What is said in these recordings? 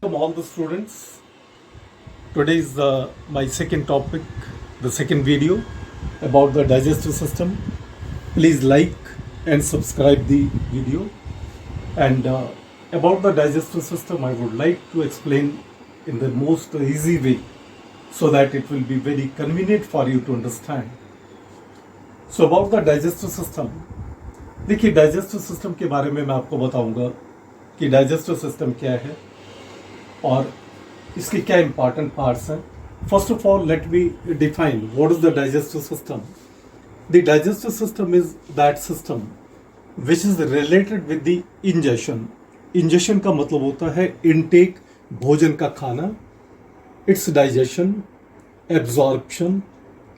Welcome all the students. Today is my second topic, the second video about the digestive system. Please like and subscribe the video. And about the digestive system, I would like to explain in the most easy way so that it will be very convenient for you to understand. So about the digestive system, देखिए digestive system के बारे में मैं आपको बताऊंगा कि digestive system क्या है और इसके क्या इंपॉर्टेंट पार्ट्स हैं. First of all let me define what is the digestive system. The digestive system is that system which is related with the ingestion. Ingestion का मतलब होता है इनटेक, भोजन का खाना, it's digestion, absorption,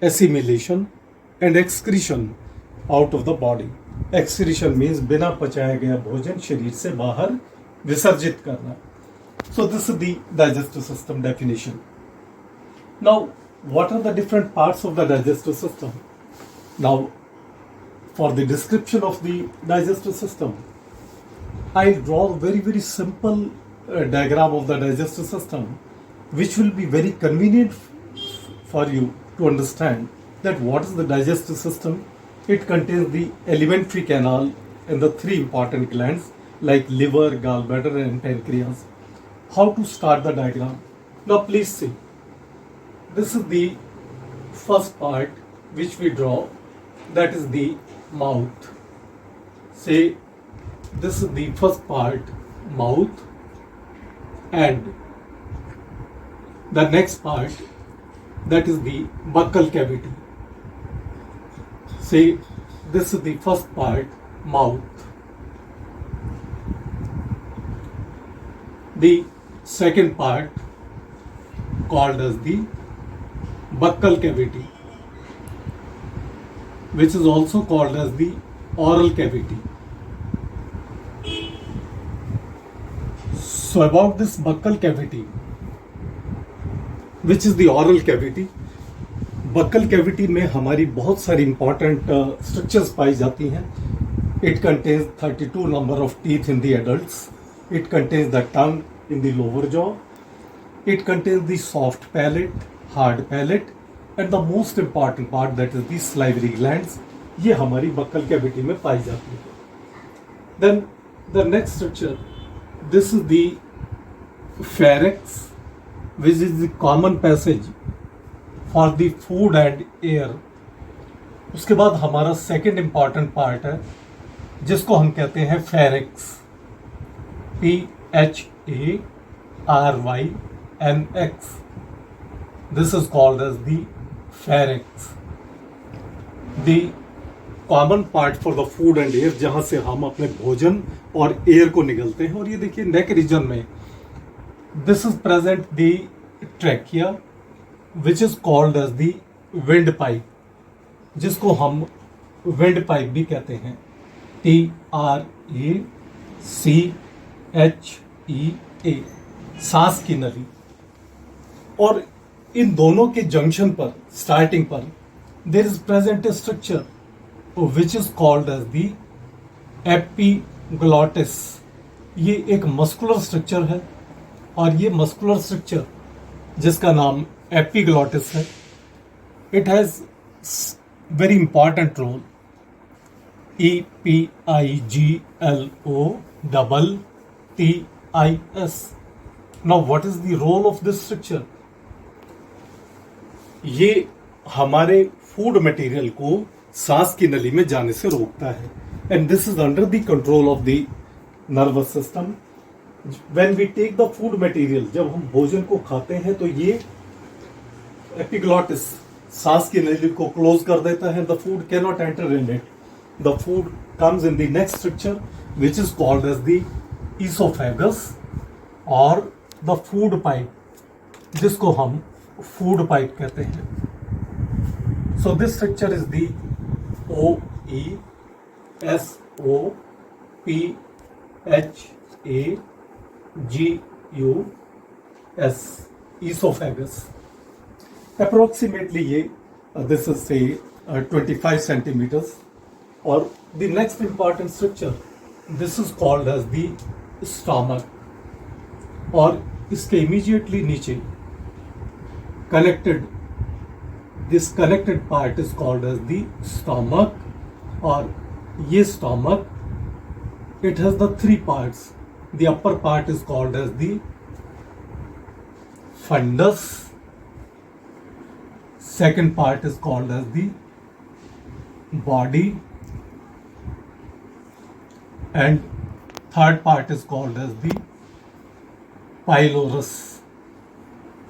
assimilation and excretion out of the body. Excretion means बिना पचाया गया भोजन शरीर से बाहर विसर्जित करना. So this is the digestive system definition. Now, what are the different parts of the digestive system? Now, for the description of the digestive system, I draw a very simple diagram of the digestive system, which will be very convenient for you to understand that what is the digestive system. It contains the alimentary canal and the three important glands like liver, gallbladder and pancreas. How to start the diagram? Now please see. This is the first part which we draw, that is the mouth. Say this is the first part, mouth, and the next part, that is the buccal cavity. Say this is the first part, mouth. The second part called as the buccal cavity, which is also called as the oral cavity. So about this buccal cavity, which is the oral cavity, buccal cavity में हमारी बहुत सारी important structures पाई जाती हैं. It contains 32 number of teeth in the adults. It contains the tongue in the lower jaw. It contains the soft palate, hard palate, and the most important part, that is the salivary glands. ये हमारी buccal cavity में पाई जाती है. Then the next structure, this is the pharynx, which is the common passage for the food and air. उसके बाद हमारा second important part है जिसको हम कहते हैं pharynx. PHARYNX. This is called as the pharynx. The common part for the food and air, जहाँ से हम अपने भोजन और एयर को निगलते हैं. और ये देखिए नेक रीजन में this is present the trachea, which is called as the windpipe, जिसको हम windpipe भी कहते हैं. TRACHEA, सांस की नली. और इन दोनों के जंक्शन पर, स्टार्टिंग पर, there is present a structure which is called as the epiglottis. ये एक मस्कुलर स्ट्रक्चर है और ये मस्कुलर स्ट्रक्चर जिसका नाम एपिग्लॉटिस है, it has very important role. EPIGLOTTIS. Now what is the role of this structure? ये हमारे फूड मटेरियल को सांस की नली में जाने से रोकता है. And this is under the control of the nervous system. When we take the food material, जब हम भोजन को खाते हैं तो ये एपिग्लॉटिस सांस की नली को क्लोज कर देता है. The food can not enter in it. The food comes in the next structure, which is called as the esophagus or the food pipe, जिसको हम food pipe कहते हैं. So this structure is the OESOPHAGUS, esophagus. Approximately ये this is say 25 centimeters. Or the next important structure, this is called as the stomach. और इसके immediately नीचे connected, this connected part is called as the stomach, और ये stomach it has the three parts. The upper part is called as the fundus, second part is called as the body, and third part is called as the pylorus.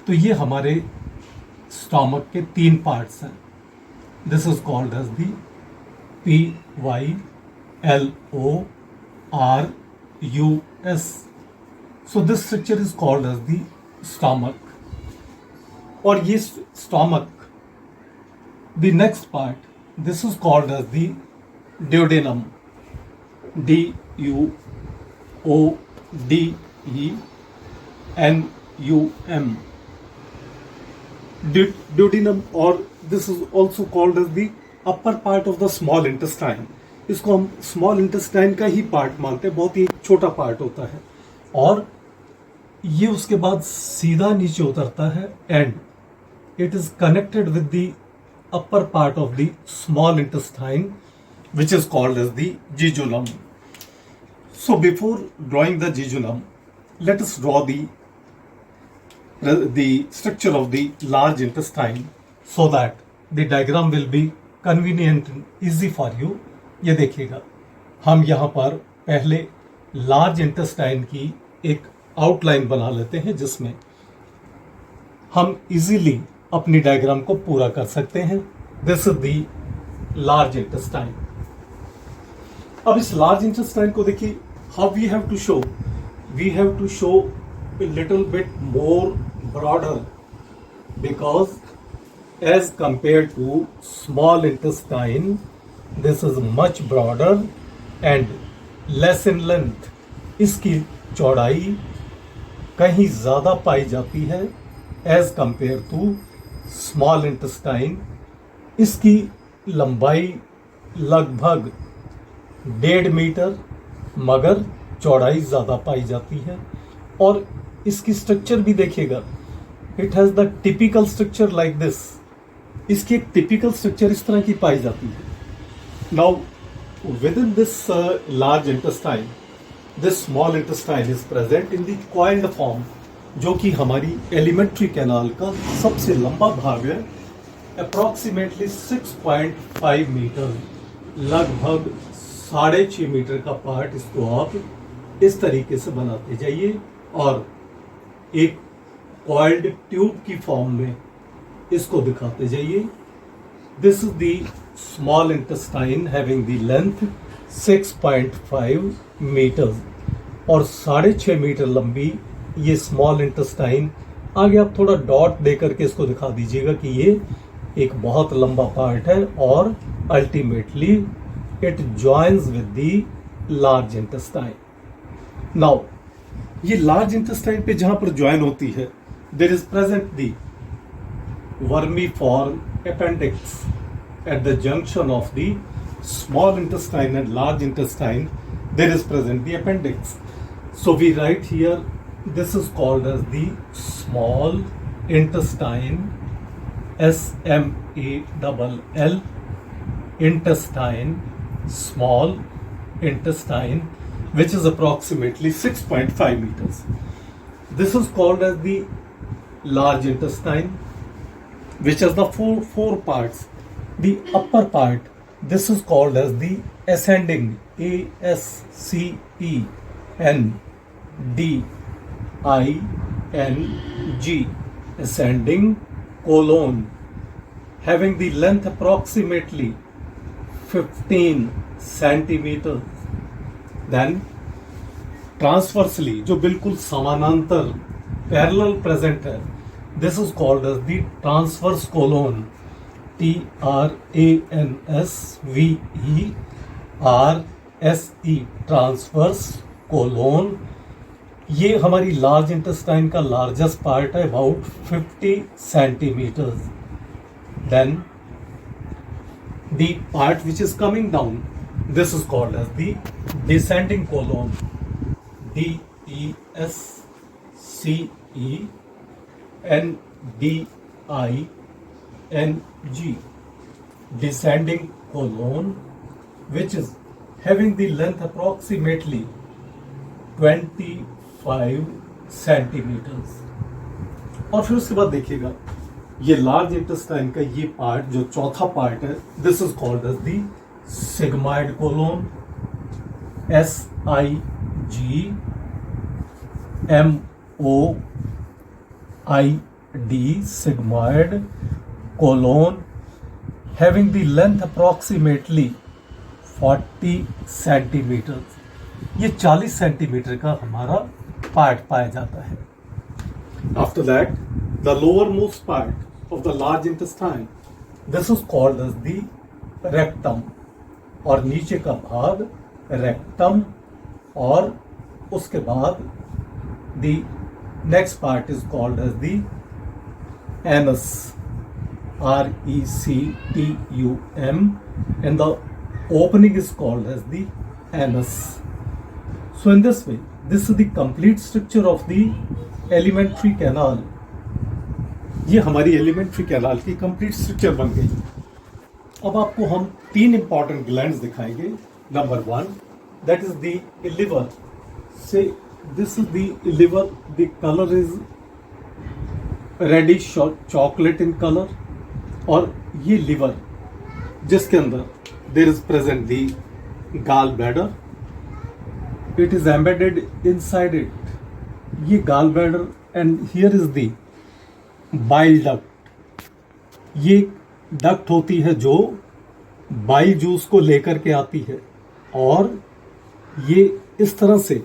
तो ये हमारे stomach के तीन parts हैं. This is called as the PYLORUS. So this structure is called as the stomach. और ये stomach, the next part, this is called as the duodenum. DUODENUM. Duodenum, or this is also called as the upper part of the small intestine. इसको हम small intestine का ही part मानते हैं, बहुत ही छोटा part होता है, और ये उसके बाद सीधा नीचे उतरता है and it is connected with the upper part of the small intestine which is called as the jejunum. So before drawing the jejunum, let us draw the structure of the large intestine so that the diagram will be convenient and easy for you. ये देखिएगा, हम यहाँ पर पहले large intestine की एक outline बना लेते हैं जिसमें हम इजीली अपनी डायग्राम को पूरा कर सकते हैं. This is the large intestine. अब इस लार्ज इंटेस्टाइन को देखिए, how we have to show, we have to show a little bit more broader, because as compared to small intestine, this is much broader and less in length. इसकी चौड़ाई कहीं ज़्यादा पाई जाती है as compared to small intestine. इसकी लंबाई लगभग 1.5 metre, मगर चौड़ाई ज़्यादा पाई जाती है. और इसकी स्ट्रक्चर भी देखिएगा, it has the typical structure like this. इसकी एक टिपिकल स्ट्रक्चर इस तरह की पाई जाती है. Now with in this large intestine, this small intestine is present in the coiled form, जो कि हमारी एलिमेंट्री कैनाल का सबसे लंबा भाग है. अप्रॉक्सीमेटली 6.5 मीटर, लगभग 6.5 मीटर का पार्ट इसको आप इस तरीके से बनाते जाइए और एक कॉइल्ड ट्यूब की फॉर्म में इसको दिखाते जाइए. This is the small intestine having the length 6.5 metre और 6.5 मीटर लंबी ये स्मॉल इंटेस्टाइन. आगे आप थोड़ा डॉट दे करके इसको दिखा दीजिएगा कि ये एक बहुत लंबा पार्ट है और ultimately it joins with the large intestine. Now ये लार्ज इंटेस्टाइन पे जहां पर ज्वाइन होती है, there is present the vermiform appendix at the junction of the small intestine and large intestine. There is present the appendix. So we write here, this is called as the small intestine, SMALL intestine, small intestine, which is approximately 6.5 meters. This is called as the large intestine, which has the four parts. The upper part, this is called as the ascending, ASCENDING, ascending colon, having the length approximately 15 centimeters. Then transversely, जो बिल्कुल समानांतर parallel present है, this is called as the transverse colon, TRANSVERSE, transverse colon. ये हमारी large intestine का largest part है, about 50 centimetres. Then the part which is coming down, this is called as the descending colon, DESCENDING G, descending colon, which is having the length approximately 25 centimeters. और फिर उसके बाद देखिएगा ये large intestine का ये part जो चौथा पार्ट है, this is called as the sigmoid colon, SIGMOID, sigmoid colon, having the length approximately 40 centimeters. ये 40 सेंटीमीटर का हमारा पार्ट पाया जाता है. After that, the lowermost part of the large intestine, this is called as the rectum, और नीचे का भाग rectum, और उसके बाद the next part is called as the anus, RECTUM, and the opening is called as the anus. So in this way, this is the complete structure of the elementary canal. ये हमारी elementary canal की complete structure बन गई. अब आपको हम 3 important glands दिखाएंगे. Number 1, that is the liver. Say this is the liver. The colour is reddish chocolate in colour, और ये लिवर जिसके अंदर there is present the gall bladder. It is embedded inside it. ये gall bladder, and here is the bile duct. ये duct होती है जो bile juice को लेकर के आती है, और ये इस तरह से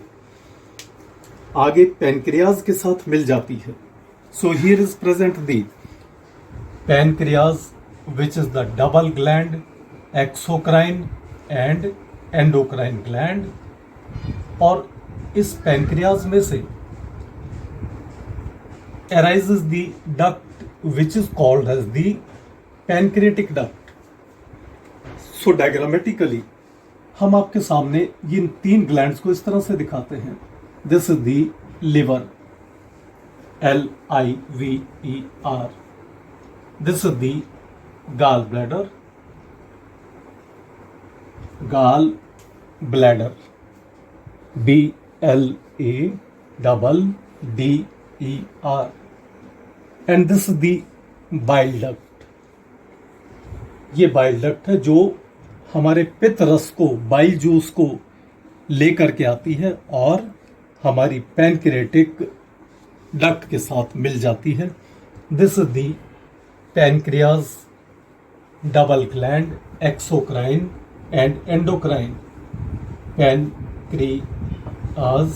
आगे पैनक्रियाज के साथ मिल जाती है. So here is present the pancreas, which is the double gland, exocrine and endocrine gland. और इस पैनक्रियाज में से arises the duct which is called as the pancreatic duct. So diagrammatically हम आपके सामने इन 3 ग्लैंड्स को इस तरह से दिखाते हैं. This is the liver, LIVER. This is the gall bladder, gall bladder, BLADDER. And this is the bile duct. ये बाइल डक्ट है जो हमारे पित्त रस को, बाइल जूस को लेकर के आती है और हमारी पैनक्रियाटिक डक्ट के साथ मिल जाती है. This is the pancreas, double gland, exocrine and endocrine. Pancreas,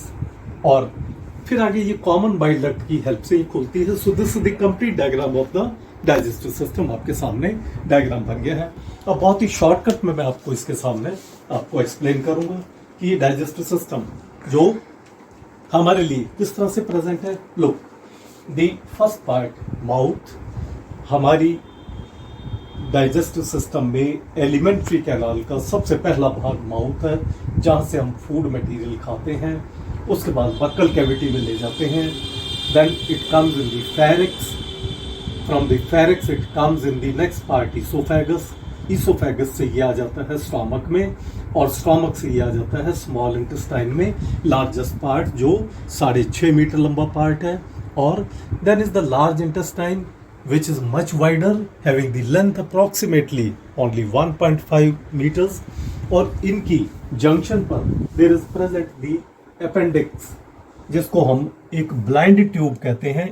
और फिर आगे ये कॉमन बाइल डक्ट की हेल्प से ये खुलती है. So this is the complete diagram of the digestive system. आपके सामने डायग्राम बन गया है. अब बहुत ही शॉर्टकट में मैं आपको इसके सामने आपको एक्सप्लेन करूंगा कि ये डाइजेस्टिव सिस्टम जो हमारे लिए किस तरह से प्रेजेंट है. Look, the first part mouth. हमारी डाइजेस्टिव सिस्टम में एलिमेंट्री कैनाल का सबसे पहला भाग माउथ है, जहां से हम फूड मटेरियल खाते हैं. उसके बाद बक्कल कैविटी में ले जाते हैं. Then it comes in the pharynx. From the pharynx it comes in the next part oesophagus. Oesophagus से ये आ जाता है स्टोमक में, और स्टोमक से ये आ जाता है स्मॉल इंटेस्टाइन में, लार्जेस्ट पार्ट जो 6.5 मीटर लंबा पार्ट है. और then is the large intestine which is much wider, having the length approximately only 1.5 meters. और इनकी जंक्शन पर there is present the appendix, जिसको हम एक ब्लाइंड ट्यूब कहते हैं,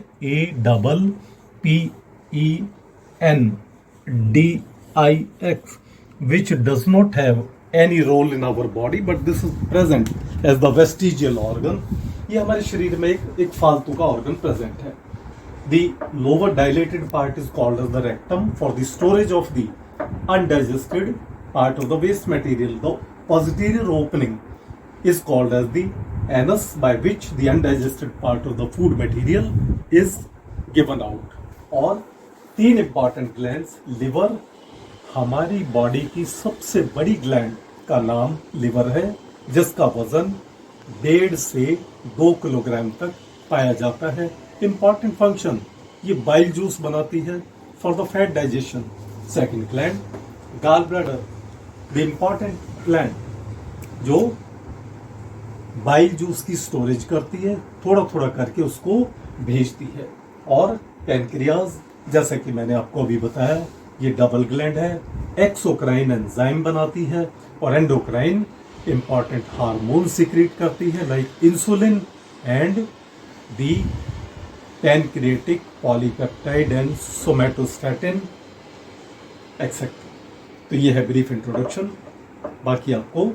APPENDIX, which does not have any role in our body, but this is present as the vestigial organ. ये हमारे शरीर में एक फालतू का ऑर्गन प्रेजेंट है. The lower dilated part is called as the rectum for the storage of the undigested part of the waste material. The posterior opening is called as the anus, by which the undigested part of the food material is given out. और 3 important glands. Liver, हमारी body की सबसे बड़ी gland का नाम liver है, जिसका वजन 1.5 से 2 किलोग्राम तक पाया जाता है. इंपॉर्टेंट फंक्शन, ये बाइल जूस बनाती है for the fat digestion. Second gland gall bladder, the important gland जो बाइल जूस की स्टोरेज करती है, थोड़ा थोड़ा करके उसको भेजती है। और पैनक्रियाज, जैसा कि मैंने आपको अभी बताया, ये डबल ग्लैंड है, एक्सोक्राइन एंजाइम बनाती है और एंडोक्राइन इंपॉर्टेंट हार्मोन सीक्रेट करती है like insulin and the pancreatic polypeptide and somatostatin etcetera. तो ये है ब्रीफ इंट्रोडक्शन। बाकी आपको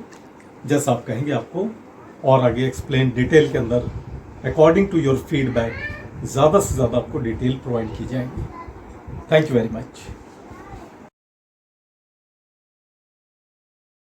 जैसा आप कहेंगे आपको और आगे एक्सप्लेन डिटेल के अंदर अकॉर्डिंग टू योर फीडबैक ज़्यादा से ज़्यादा आपको डिटेल प्रोवाइड की जाएगी। Thank you very much.